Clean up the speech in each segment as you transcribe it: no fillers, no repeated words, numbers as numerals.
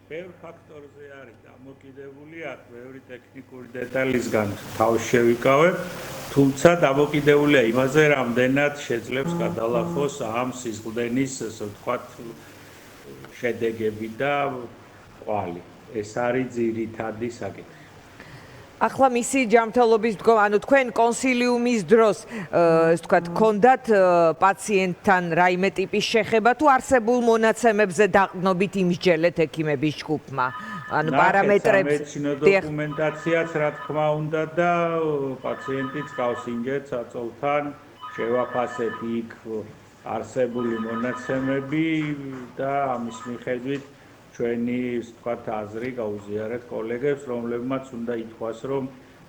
ბევრ ფაქტორზე არის დამოკიდებული, აქ ბევრი ტექნიკური დეტალისგან თავს შევიკავებ, თუმცა დამოკიდებულია იმაზე, რამდენად შეძლებს გადალახოს ამ სიზღდენის, ასე ვთქვათ, შედეგები და ყვალი. ეს არის ძირითადი საკითხი. ახლა მისი ჯანმრთელობის ანუ თქვენ კონსილიუმის დროს, ასე ვთქვათ, გქონდათ პაციენტთან რაიმე ტიპის შეხება თუ არსებულ მონაცემებზე დაყრდნობით იმსჯელეთ ექიმების ჯგუფმა? ანუ პარამეტრებს დოკუმენტაციაც რა თქმა უნდა და პაციენტიც გავს ინჯერს აწოლთან, შევაფასეთ იქ არსებული მონაცემები და ამის მიხედვით ჩვენი, ვთქვათ, აზრი გაუზიარეთ კოლეგებს, რომლებმაც უნდა ითქვას, რომ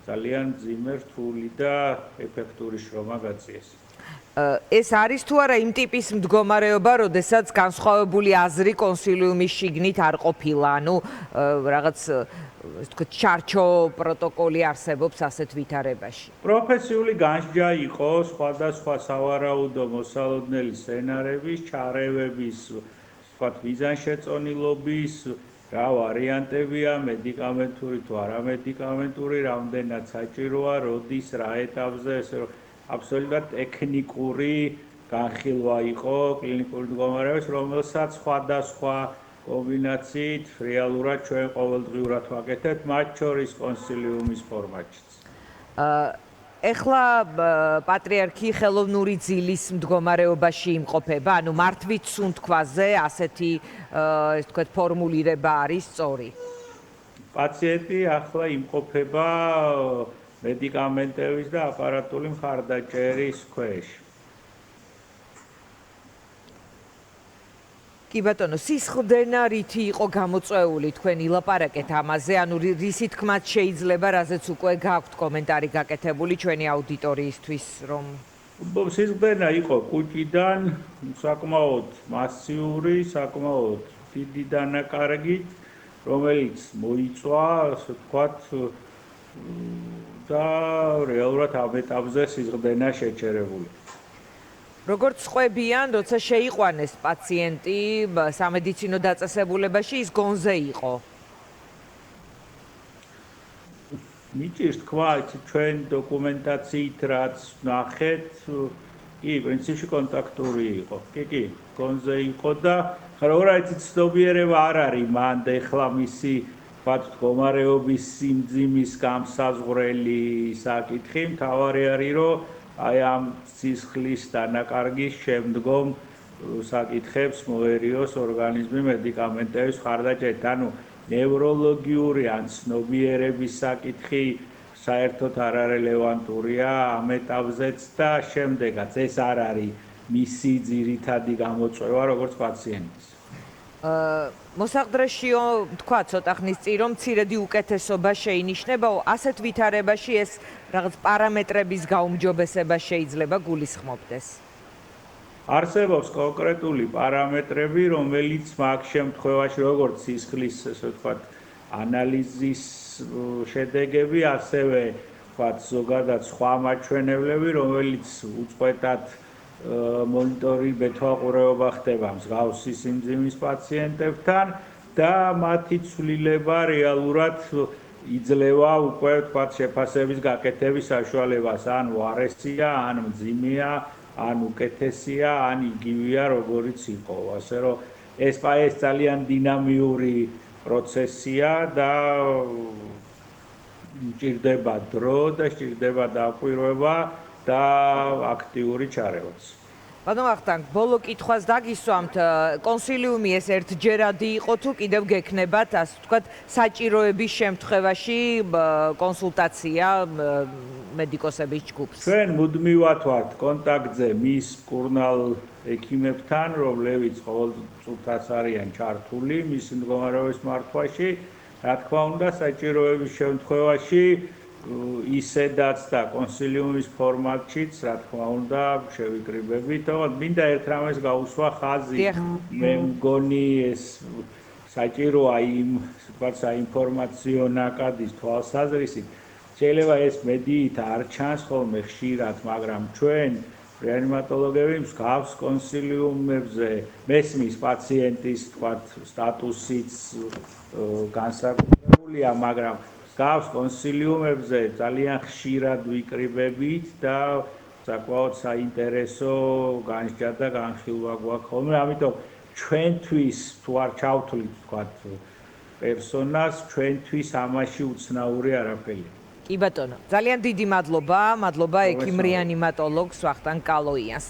ძალიან მძიმე, რთული და ეფექტური შრომა გაწიეს. ეს არის თუ არა იმ ტიპის მდგომარეობა, როდესაც განსხვავებული აზრი კონსილიუმის შიგნით არ ყოფილა, ანუ რაღაც, ასე ვთქვათ, ჩარჩო პროტოკოლი არსებობს ასეთ ვითარებაში. პროფესიული განსჯა იყო სხვადასხვა სავარაუდო მოსალოდნელი სცენარების, ჩარევების, ვთქვათ, მიზანშეწონილობის, რა ვარიანტებია, მედიკამენტური თუ არამედიკამენტური, რამდენად საჭიროა, როდის, რა ეტაპზე, ესე რომ აბსოლუტურად ტექნიკური განხილვა იყო კლინიკური მდგომარეობის, რომელსაც სხვადასხვა კომბინაციით რეალურად ჩვენ ყოველდღიურად ვაკეთებთ, მათ შორის კონსილიუმის ფორმატშიც. ეხლა პატრიარქი ხელოვნური ძილის მდგომარეობაში იმყოფება, ანუ მართვით სუნთქვაზე ასეთი, ასე ვთქვათ, ფორმულირება არის სწორი. პაციენტი ახლა იმყოფება მედიკამენტების და აპარატული მხარდაჭერის ქვეშ. კი ბატონო, სისხლდენა რითი იყო გამოწვეული, თქვენ ილაპარაკეთ ამაზე, ანუ რისი თქმაც შეიძლება, რაზეც უკვე გაქვთ კომენტარი გაკეთებული ჩვენი აუდიტორიისთვის, რომ სისხლდენა იყო კუჭიდან, საკმაოდ მასიური, საკმაოდ დიდი დანაკარგით, რომელიც მოიწვა, ასე ვთქვათ, და რეალურად ამ ეტაპზე სისხლდენა შეჩერებული. როგორც ყვებიან, როცა შეიყვანეს პაციენტი სამედიცინო დაწესებულებაში, ის გონზე იყო. მიჭირს თქვა, ჩვენ დოკუმენტაციით რაც ნახეთ, კი, პრინციპში კონტაქტური იყო. კი, გონზე იყო და ხო რა იცით, ცნობიერება არ არის მან და ეხლა მისი მდგომარეობის სიმძიმის გამსაზღვრელი საკითხი, მთავარი არის, რომ აი ამ სისხლის დანაკარგის შემდგომ საკითხებს მოერიოს ორგანიზმი მედიკამენტების მხარდაჭერით. ანუ ნევროლოგიური ან ცნობიერების საკითხი საერთოდ არ არელევანტურია ამ ეტაპზეც და შემდეგაც. ეს არ არის მისი ძირითადი გამოწვევა როგორც პაციენტის. მოსაყდრეშიო თქვა ცოტა ხნის წინ, რომ მცირედი უკეთესობა შეინიშნებაო, ასეთ ვითარებაში ეს რაღაც პარამეტრების გაუმჯობესება შეიძლება გულისხმობდეს. არსებობს კონკრეტული პარამეტრები, რომელიც მაგ შემთხვევაში როგორც სისხლის, ასე ვთქვათ, ანალიზის შედეგები, ასევე ვთქვათ, ზოგადად სხვა მაჩვენებლები, რომელიც უწყვეტად მონიტორინგი ბეთვალყურეობა ხდება მსგავსი სიმძიმის პაციენტებთან და მათი ცვლილება რეალურად იძლევა უკვე ვთქვათ შეფასების გაკეთების საშუალებას, ან უარესია, ან მძიმეა, ან უკეთესია, ან იგივეა როგორიც იყო. ასე რომ ეს ძალიან დინამიური პროცესია და სჭირდება დრო და სჭირდება დაკვირვება და აქტიური ჩარევაც. ბატონო ვახტანგ, ბოლო კითხვას დაგისვამთ, კონსილიუმი ეს ერთჯერადი იყო თუ კიდევ გექნებათ, ასე ვთქვათ, საჭიროების შემთხვევაში კონსულტაცია მედიკოსების ჯგუფს? ჩვენ მუდმივად ვართ კონტაქტზე მის მკურნალ ექიმებთან, რომლებიც ყოველწუთაც არიან ჩართული მის მდგომარეობის მართვაში. რა თქმა უნდა, საჭიროების შემთხვევაში ისედაც და კონსილიუმის ფორმატშიც, რა თქმა უნდა, შევიკრიბებით. მინდა ერთ რამეს გაუსვა ხაზი. მე მგონი ეს საჭიროა იმ, ვთქვათ, საინფორმაციო ნაკადის თვალსაზრისით. შეიძლება ეს მედიით არ ჩანს ხოლმე ხშირად, მაგრამ ჩვენ რეანიმატოლოგები მსგავს კონსილიუმებზე მესმის პაციენტის თქვათ სტატუსიც განსაკუთრებულია, მაგრამ მსგავს კონსილიუმებზე ძალიან ხშირად ვიკრიბებით და საკმაოდ საინტერესო განსჯა და განხილვა გვაქვს ხოლმე, ამიტომ ჩვენთვის თუ არ ჩავთვლით თქვათ პერსონას, ჩვენთვის ამაში უცნაური არაფერია. კი ბატონო, ძალიან დიდი მადლობა ექიმ რეანიმატოლოგს ვახტანგ კალოიანს.